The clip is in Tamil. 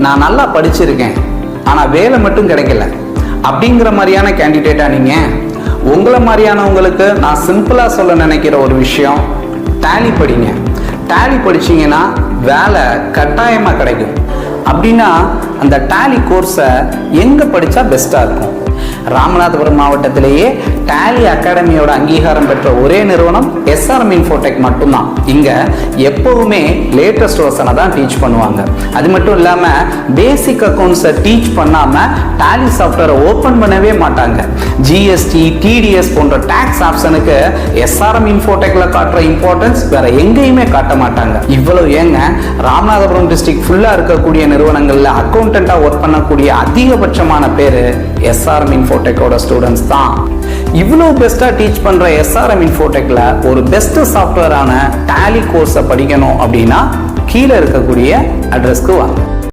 நான் நல்லா படிச்சிருக்கேன் ஆனால் வேலை மட்டும் கிடைக்கல அப்படிங்கிற மாதிரியான கேண்டிடேட்டா நீங்கள்? உங்களை மாதிரியானவங்களுக்கு நான் சிம்பிளாக சொல்ல நினைக்கிற ஒரு விஷயம், டேலி படிங்க. டேலி படிச்சிங்கன்னா வேலை கட்டாயமாக கிடைக்கும். அப்படின்னா அந்த டேலி கோர்ஸை எங்கே படித்தா பெஸ்ட்டாக இருக்கும்? ராமநாதபுரம் மாவட்டத்திலேயே டேலி அகாடமியோட அங்கீகாரம் பெற்ற ஒரே நிறுவனம் எஸ்ஆர்எம் இன்ஃபோடெக் மட்டும்தான். இங்கே எப்போவுமே லேட்டஸ்ட் வெர்ஷனை தான் டீச் பண்ணுவாங்க. அது மட்டும் இல்லாமல் பேசிக் அக்கௌண்ட்ஸை டீச் பண்ணாமல் டேலி சாஃப்ட்வேரை ஓப்பன் பண்ணவே மாட்டாங்க. ஜிஎஸ்டி, டிடிஎஸ் போன்ற டேக்ஸ் ஆப்ஷனுக்கு எஸ்ஆர்எம் இன்ஃபோடெக்ல காட்டுற இம்பார்ட்டன்ஸ் வேற எங்கேயுமே காட்ட மாட்டாங்க. இவ்வளவு ஏங்க, ராமநாதபுரம் டிஸ்ட்ரிக்ட் ஃபுல்லாக இருக்கக்கூடிய நிறுவனங்களில் அக்கௌண்டண்ட்டாக ஒர்க் பண்ணக்கூடிய அதிகபட்சமான பேர் எஸ்ஆர்எம் இன்ஃபோடெக்கோட ஸ்டூடெண்ட்ஸ் தான். இவ்வளோ பெஸ்ட்டாக டீச் பண்ணுற எஸ்ஆர்எம் இன்ஃபோடெக்கில் ஒரு பெஸ்ட் சாஃப்ட்வேரான டேலி கோர்ஸை படிக்கணும் அப்படின்னா கீழே இருக்கக்கூடிய அட்ரஸ்க்கு வாங்க.